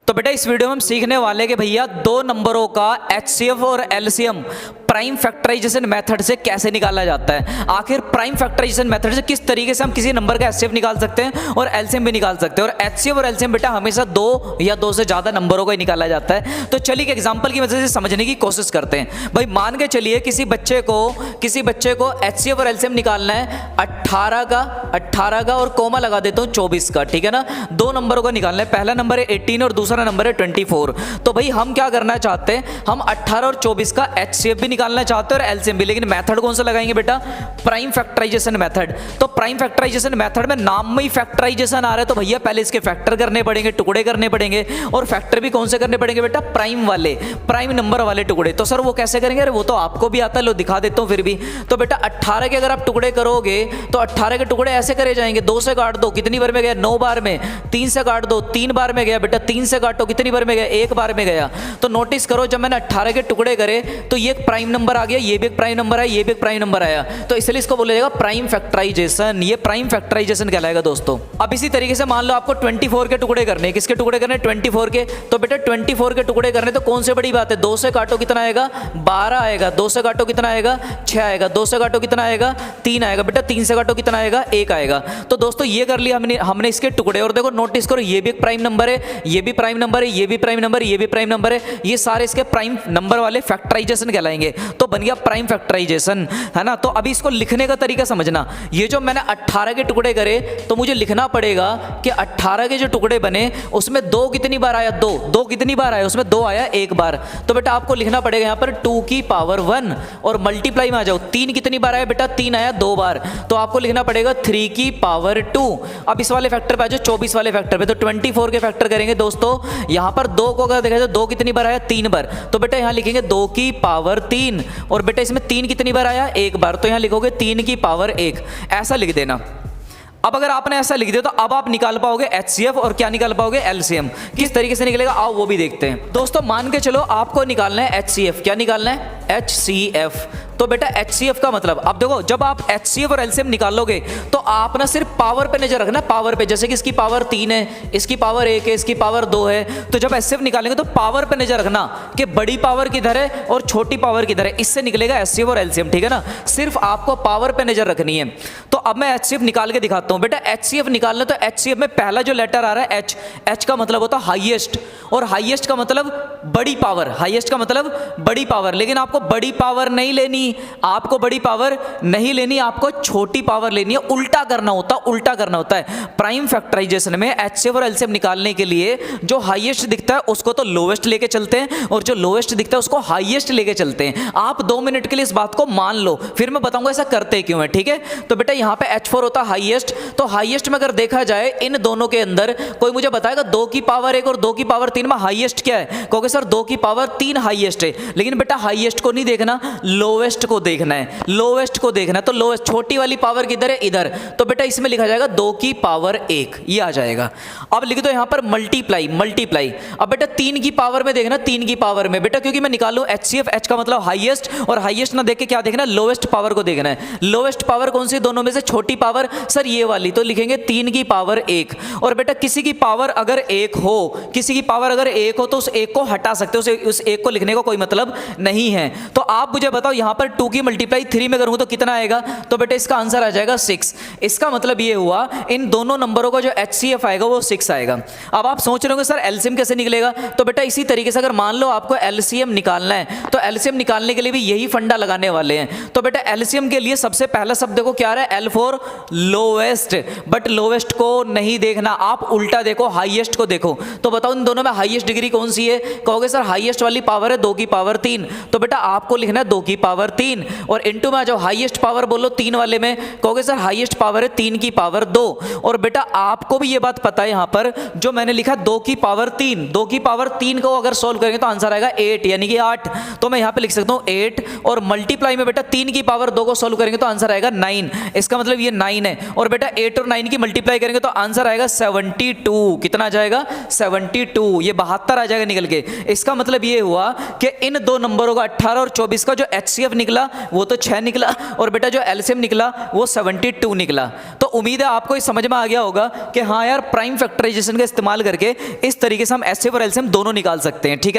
तो बेटा इस वीडियो में हम सीखने वाले कि भैया दो नंबरों का एचसीएफ और एलसीएम प्राइम फैक्टराइजेशन मेथड से कैसे निकाला जाता है। आखिर प्राइम फैक्टराइजेशन मेथड से किस तरीके से हम किसी नंबर का एचसीएफ निकाल सकते हैं और एलसीएम भी निकाल सकते हैं। और एचसीएफ और एलसीएम बेटा हमेशा दो या दो से ज़्यादा नंबरों का ही निकाला जाता है। तो चलिए एक एग्जाम्पल की वजह से समझने की कोशिश करते हैं। भाई मान के चलिए किसी बच्चे को एचसीएफ और एलसीएम निकालना है 18 का और कोमा लगा देता हूँ 24 का, ठीक है ना। दो नंबरों का निकालना है, पहला नंबर है 18 और दूसरा नंबर है 24। तो भाई हम क्या करना चाहते हैं, हम 18 और 24 का एचसीएफ भी निकालना चाहते हैं और एलसीएम भी, लेकिन मेथड कौन सा लगाएंगे बेटा, प्राइम फैक्टराइजेशन मेथड। तो प्राइम फैक्टराइजेशन मेथड में नाम में ही फैक्टराइजेशन आ रहा है, तो भैया पहले इसके फैक्टर करने पड़ेंगे, टुकड़े करने पड़ेंगे। और फैक्टर भी कौन से करने पड़ेंगे बेटा, प्राइम नंबर वाले टुकड़े। तो सर वो कैसे करेंगे, अरे वो तो आपको भी आता है, लो दिखा देता हूं फिर भी। तो बेटा 18 के अगर आप टुकड़े करोगे तो 18 के टुकड़े ऐसे करे जाएंगे, 2 से काट दो, कितनी बार में गया, 9 बार में। 3 से काट दो, 3 बार में गया बेटा, 3 से काटो, कितनी बार में गया, 1 बार में गया। तो नोटिस करो जब मैंने 18 के टुकड़े करे तो ये एक प्राइम नंबर आ गया, ये भी एक प्राइम नंबर है, ये भी एक प्राइम नंबर आया। तो इसलिए इसको बोला जाएगा प्राइम फैक्टराइजेशन। ये प्राइम फैक्टराइजेशन कहलाएगा दोस्तों। अब इसी तरीके से मान लो आपको 24 के टुकड़े करने, किसके टुकड़े करने, 24 के। तो बेटा 24 के टुकड़े करने तो कौन से बड़ी बात है, 2 से काटो कितना आएगा, 12 आएगा। 2 से काटो कितना आएगा, 6 आएगा। 2 से काटो कितना आएगा, 3 आएगा बेटा। 3 से काटो कितना आएगा, 1 आएगा। तो दोस्तों ये कर लिया हमने इसके टुकड़े। और देखो नोटिस करो ये भी एक प्राइम नंबर है, ये भी प्राइम नंबर है, ये भी प्राइम नंबर है, ये भी प्राइम नंबर है। ये सारे इसके प्राइम नंबर वाले फैक्टराइजेशन कहलाएंगे। तो बन गया प्राइम फैक्टराइजेशन, है ना। तो अभी इसको लिखने का तरीका समझना। ये जो मैंने 18 के टुकड़े करे तो मुझे लिखना पड़ेगा कि 18 के जो टुकड़े बने उसमें 2 कितनी बार आया, 2 कितनी बार आया, उसमें 2 आया 1 बार। तो बेटा आपको लिखना पड़ेगा यहाँ पर 2 की पावर 1 और मल्टीप्लाई में आ जाओ, 3 कितनी बार आया बेटा, 3 आया 2 बार। तो आपको लिखना पड़ेगा 3 की पावर 2। अब इस वाले फैक्टर पे आ जाओ, 24 वाले फैक्टर पे। तो 24 के फैक्टर करेंगे दोस्तों। यहाँ पर 2 को अगर देखा जाए 2 कितनी बार आया, 3 बार। तो बेटा यहाँ लिखेंगे 2 की पावर 3 और बेटा इसमें 3 कितनी बार आया, 1 बार। तो यहाँ लिखोगे 3 की पावर 1, ऐसा लिख देना। अब अगर आपने ऐसा लिख दिया तो अब आप निकाल पाओगे एचसीएफ और क्या निकाल पाओगे, एलसीएम। किस तरीके से निकलेगा आओ वो भी देखते हैं। दोस्तों मान के चलो आपको निकालना है एचसीएफ। क्या निकालना है, एचसीएफ। तो बेटा एचसीएफ का मतलब, अब देखो जब आप एचसीएफ और एलसीएम निकालोगे तो आप ना सिर्फ पावर पे नजर रखना, पावर पे। जैसे कि इसकी पावर 3 है, इसकी पावर 1 है, इसकी पावर 2 है। तो जब एचसीएफ निकालेंगे तो पावर पे नजर रखना कि बड़ी पावर किधर है और छोटी पावर किधर है, इससे निकलेगा एचसीएफ और एलसीएम, ठीक है ना। सिर्फ आपको पावर पे नजर रखनी है। तो अब मैं एचसीएफ निकाल के दिखाता हूं। बेटा एचसीएफ निकालना, तो एचसीएफ में पहला जो लेटर आ रहा है एच, एच का मतलब होता है हाईएस्ट, और हाईएस्ट का मतलब बड़ी पावर, हाईएस्ट का मतलब बड़ी पावर। लेकिन आपको बड़ी पावर नहीं लेनी, आपको बड़ी पावर नहीं लेनी, आपको छोटी पावर लेनी है। उल्टा करना होता है। प्राइम फैक्टराइजेशन में एचसीएफ और एलसीएम निकालने के लिए जो हाईएस्ट दिखता है उसको तो लोवेस्ट लेके चलते हैं और जो लोवेस्ट दिखता है उसको हाईएस्ट लेके चलते हैं। आप 2 मिनट के लिए इस बात को मान लो, फिर मैं बताऊंगा ऐसा करते क्यों है, ठीक है। तो बेटा यहाँ पे H4 होता है हाईएस्ट। तो हाईएस्ट में अगर देखा जाए इन दोनों के अंदर, कोई मुझे बताएगा 2 की पावर 1 और 2 की पावर 3 में हाईएस्ट क्या है, कहोगे सर 2 की पावर 3 हाईएस्ट है। लेकिन बेटा हाईएस्ट को नहीं देखना, लोवेस्ट को देखना है, लोवेस्ट को देखना है। तो लोवेस्ट, छोटी वाली पावर किधर है, इधर। तो बेटा इसमें लिखा जाएगा 2 की पावर 1, ये आ जाएगा। अब लिख दो यहाँ पर मल्टीप्लाई। अब बेटा 3 की पावर में देखना, 3 की पावर में बेटा, क्योंकि मैं निकालूं एचसीएफ, एच का मतलब हाईएस्ट, और हाईएस्ट ना देख के क्या देखना, लोवेस्ट पावर को देखना है। लोवेस्ट पावर कौन सी दोनों में से, छोटी पावर, सर ये वाली। तो लिखेंगे 3 की पावर 1। और बेटा किसी की पावर अगर 1 हो, किसी की पावर अगर 1 हो तो उस 1 को हटा सकते हो, उस 1 को लिखने का कोई मतलब नहीं है। तो आप मुझे बताओ यहाँ पर 2 की मल्टीप्लाई 3 में करूँ तो कितना आएगा। तो बेटा इसका आंसर आ जाएगा 6। इसका मतलब ये हुआ इन दोनों नंबरों का जो एचसीएफ आएगा वो 6 आएगा। अब आप सोच रहे होंगे सर एलसीएम कैसे निकलेगा। तो बेटा इसी तरीके से अगर मान लो आपको एलसीएम निकालना है तो एलसीएम निकालने के लिए भी यही फंडा लगाने वाले हैं। तो बेटा एलसीएम के लिए सबसे पहला शब्द देखो क्या रहा है, L for lowest. But lowest को नहीं देखना, आप उल्टा देखो, हाईएस्ट को देखो। तो बताओ इन दोनों में हाईएस्ट डिग्री कौन सी है, कहोगे सर हाईएस्ट वाली पावर है 2 की पावर 3। तो बेटा आपको लिखना है 2 की पावर 3 और इनटू में आ जाओ, हाईएस्ट पावर बोलो 3 वाले में, कहोगे सर हाईएस्ट पावर है 3 की पावर 2। और बेटा आपको भी ये बात पता है यहाँ पर जो मैंने लिखा 2 की पावर 3, 2 की पावर 3 को अगर सोल्व करेंगे तो आंसर आएगा 8, यानी कि 8। तो मैं यहाँ पे लिख सकता हूँ 8 और मल्टीप्लाई में बेटा 3 की पावर 2 को सोल्व करेंगे तो आंसर आएगा 9। इसका मतलब ये 9 है। और बेटा 8 और 9 की मल्टीप्लाई करेंगे तो आंसर आएगा 72। कितना आ जाएगा, 72। ये 72 आ जाएगा निकल के। इसका मतलब ये हुआ कि इन दो नंबरों का 18 और 24 का जो एचसीएफ निकला वो तो 6 निकला और बेटा जो एलसीएम निकला वो 72 निकला। तो उम्मीद है आपको इस समझ में आ गया होगा कि हाँ यार प्राइम फैक्टराइजेशन का इस्तेमाल करके इस तरीके से हम एचसीएफ और एलसीएम दोनों निकाल सकते हैं। ठीक है।